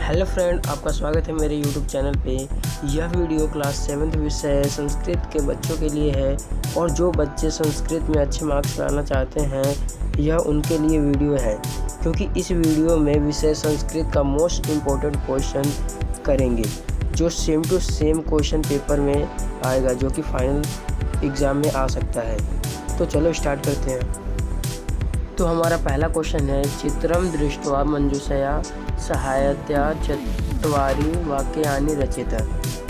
Hello friend, आपका स्वागत है मेरे यूट्यूब चैनल पे। यह वीडियो क्लास 7th विषय संस्कृत के बच्चों के लिए है और जो बच्चे संस्कृत में अच्छे मार्क्स लाना चाहते हैं यह उनके लिए वीडियो है, क्योंकि इस वीडियो में विषय संस्कृत का मोस्ट इम्पोर्टेंट क्वेश्चन करेंगे जो same to same question paper में आएगा, जो कि फाइनल एग्ज़ाम में आ सकता है। तो चलो स्टार्ट करते हैं। तो हमारा पहला क्वेश्चन है, चित्रम दृष्ट्वा मंजूषया सहायतया चत्वारि वाक्यानि रचित।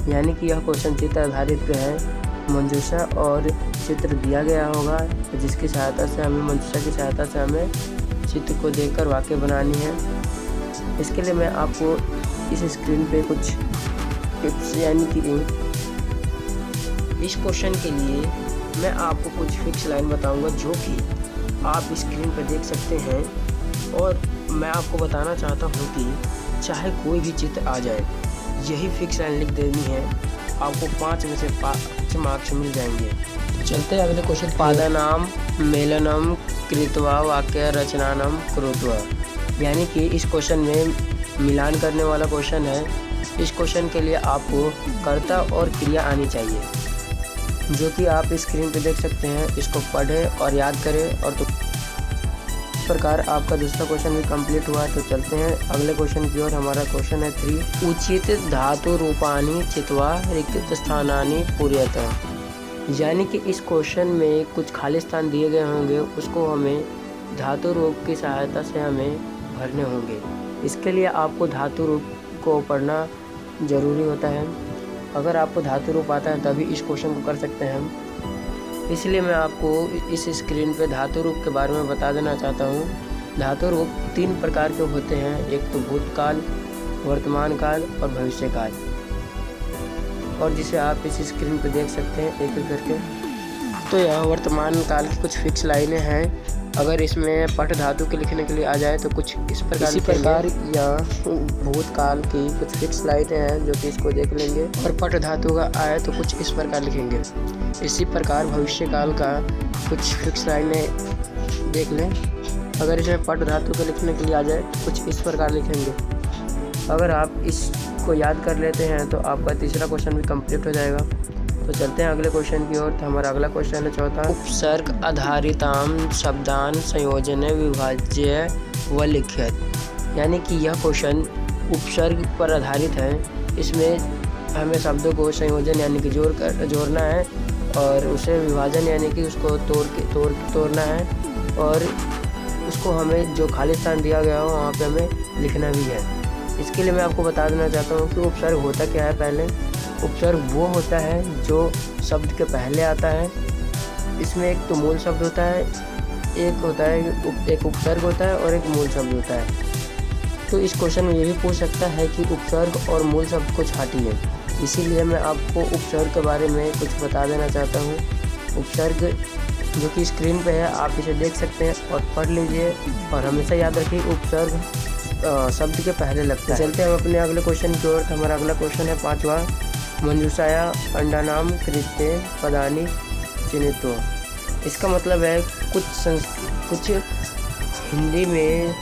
यानी कि यह क्वेश्चन चित्र आधारित पे है। मंजूषा और चित्र दिया गया होगा, जिसकी सहायता से हमें मंजूषा की सहायता से हमें चित्र को देखकर वाक्य बनानी है। इसके लिए मैं आपको इस स्क्रीन पे कुछ टिप्स यानी कि इस क्वेश्चन के लिए मैं आपको कुछ फिक्स लाइन बताऊंगा जो कि आप स्क्रीन पर देख सकते हैं। और मैं आपको बताना चाहता हूं कि चाहे कोई भी चित्र आ जाए, यही फिक्स लाइन लिख देनी है, आपको 5 में से 5 मार्क्स मिल जाएंगे। चलते हैं अगले क्वेश्चन। पादनाम मेलनम कृत्वा वाक्य रचनानम कुरुत्वा। यानी कि इस क्वेश्चन में मिलान करने वाला क्वेश्चन है। इस क्वेश्चन के लिए आपको कर्ता और क्रिया आनी चाहिए, जो कि आप स्क्रीन पे देख सकते हैं। इसको पढ़ें और याद करें। और तो इस प्रकार आपका दूसरा क्वेश्चन भी कंप्लीट हुआ। तो चलते हैं अगले क्वेश्चन की ओर। हमारा क्वेश्चन है 3, उचित धातु रूपाणि चित्वा रिक्त स्थानानि पूरयत। यानी कि इस क्वेश्चन में कुछ खाली स्थान दिए गए होंगे, उसको हमें धातु रूप की सहायता से हमें भरने होंगे। इसके लिए आपको धातु रूप को पढ़ना ज़रूरी होता है। अगर आपको धातु रूप आता है तभी इस क्वेश्चन को कर सकते हैं हम। इसलिए मैं आपको इस स्क्रीन पे धातु रूप के बारे में बता देना चाहता हूँ। धातु रूप 3 प्रकार के होते हैं, एक तो भूतकाल, वर्तमान काल और भविष्य काल, और जिसे आप इस स्क्रीन पे देख सकते हैं एक एक करके। तो यह वर्तमान काल की कुछ फिक्स लाइनें हैं। अगर इसमें पट धातु के लिखने के लिए आ जाए तो कुछ इस प्रकार या भूतकाल की कुछ फिक्स लाइनें हैं जो कि इसको देख लेंगे। और पट धातु का आए तो कुछ इस प्रकार लिखेंगे। इसी प्रकार भविष्य काल का कुछ फिक्स लाइनें देख लें। अगर इसमें पट धातु के लिखने के लिए आ जाए तो कुछ इस प्रकार लिखेंगे। अगर आप इसको याद कर लेते हैं तो आपका तीसरा क्वेश्चन भी कंप्लीट हो जाएगा। तो चलते हैं अगले क्वेश्चन की ओर। तो हमारा अगला क्वेश्चन है चौथा, उपसर्ग आधारिताम शब्दान संयोजन विभाज्य व लिखित। यानी कि यह क्वेश्चन उपसर्ग पर आधारित है। इसमें हमें शब्दों को संयोजन यानी कि जोड़ना है और उसे विभाजन यानी कि उसको तोड़ना है, और उसको हमें जो खाली स्थान दिया गया हो वहाँ पे हमें लिखना भी है। इसके लिए मैं आपको बता देना चाहता हूँ कि उपसर्ग होता क्या है। पहले उपसर्ग वो होता है जो शब्द के पहले आता है। इसमें एक तो मूल शब्द होता है, एक उपसर्ग होता है और एक मूल शब्द होता है। तो इस क्वेश्चन में ये भी पूछ सकता है कि उपसर्ग और मूल शब्द को छाटिए। इसीलिए मैं आपको उपसर्ग के बारे में कुछ बता देना चाहता हूँ। उपसर्ग जो कि स्क्रीन पे है, आप इसे देख सकते हैं और पढ़ लीजिए। और हमेशा याद रखिए उपसर्ग शब्द के पहले लगता है। चलते हैं हम अपने अगले क्वेश्चन की ओर। हमारा अगला क्वेश्चन है 5वां, मंजूषाया अंडानाम कृत्य पदानि चिन्हित्वा। इसका मतलब है कुछ हिंदी में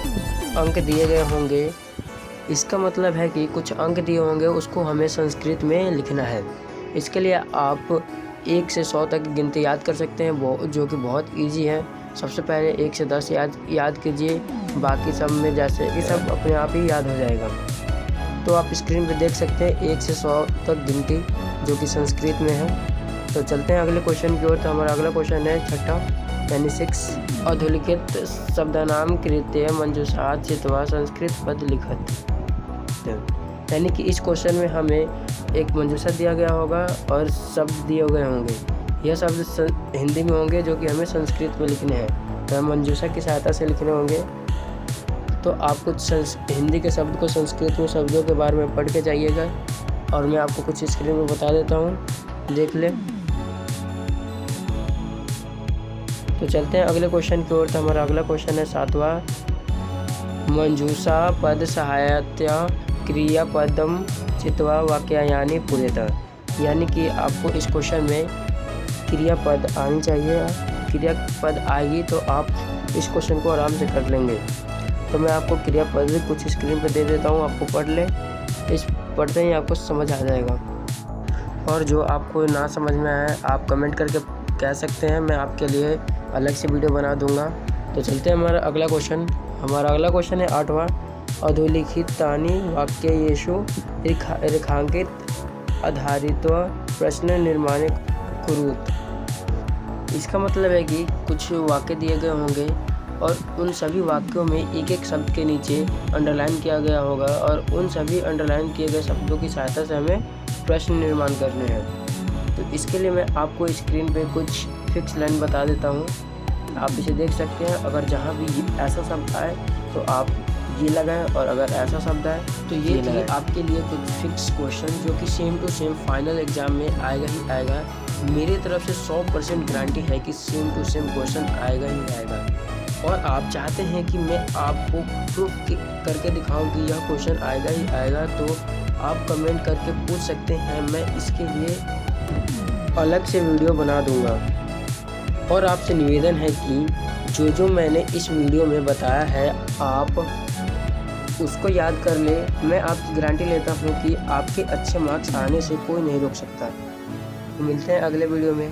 अंक दिए गए होंगे। इसका मतलब है कि कुछ अंक दिए होंगे, उसको हमें संस्कृत में लिखना है। इसके लिए आप 1 से 100 तक गिनती याद कर सकते हैं, जो कि बहुत ईजी है। सबसे पहले 1 से 10 याद कीजिए, बाकी सब में जैसे ये सब अपने आप ही याद हो जाएगा। तो आप स्क्रीन पे देख सकते हैं 1 से 100 तक गिनती, जो कि संस्कृत में है। तो चलते हैं अगले क्वेश्चन की ओर। तो हमारा अगला क्वेश्चन है 6 यानी 6, अधुलिखित शब्दानाम कृत्य मंजूषा चित्वा संस्कृत पद लिखत। यानी कि इस क्वेश्चन में हमें एक मंजूषा दिया गया होगा और शब्द दिए गए होंगे। यह शब्द हिंदी में होंगे जो कि हमें संस्कृत में लिखने हैं, तो हम मंजूषा की सहायता से लिखने होंगे। तो आप कुछ हिंदी के शब्द को संस्कृत में शब्दों के बारे में पढ़ के जाइएगा, और मैं आपको कुछ स्क्रीन में बता देता हूँ, देख लें। तो चलते हैं अगले क्वेश्चन की ओर। तो हमारा अगला क्वेश्चन है 7वां, मंजूषा पद सहायतया क्रियापदम चित्वा वाक्यानि पूरयत। यानी कि आपको इस क्वेश्चन में क्रियापद आनी चाहिए। क्रियापद आएगी तो आप इस क्वेश्चन को आराम से कर लेंगे। तो मैं आपको क्रियापद कुछ स्क्रीन पर दे देता हूँ, आपको पढ़ ले। इस पढ़ते ही आपको समझ आ जाएगा। और जो आपको ना समझ में आए आप कमेंट करके कह सकते हैं, मैं आपके लिए अलग से वीडियो बना दूंगा। तो चलते हैं हमारा अगला क्वेश्चन है 8वां। अधोलिखितानि वाक्येषु रेखांकित आधारित्वा प्रश्न निर्माण कुरुत। इसका मतलब है कि कुछ वाक्य दिए गए होंगे और उन सभी वाक्यों में एक एक शब्द के नीचे अंडरलाइन किया गया होगा और उन सभी अंडरलाइन किए गए शब्दों की सहायता से हमें प्रश्न निर्माण करने हैं। तो इसके लिए मैं आपको स्क्रीन पे कुछ फिक्स लाइन बता देता हूँ, आप इसे देख सकते हैं। अगर जहाँ भी ऐसा शब्द आए तो आप ये लगाएं और अगर ऐसा शब्द आए तो ये थी आपके लिए कुछ फिक्स क्वेश्चन जो कि same to same final exam में आएगा ही आएगा। मेरी तरफ से 100% गारंटी है कि सेम टू सेम क्वेश्चन आएगा ही आएगा। और आप चाहते हैं कि मैं आपको प्रूफ करके दिखाऊं कि यह क्वेश्चन आएगा ही आएगा, तो आप कमेंट करके पूछ सकते हैं, मैं इसके लिए अलग से वीडियो बना दूंगा। और आपसे निवेदन है कि जो मैंने इस वीडियो में बताया है आप उसको याद कर ले। मैं आपकी गारंटी लेता हूँ कि आपके अच्छे मार्क्स आने से कोई नहीं रोक सकता। मिलते हैं अगले वीडियो में।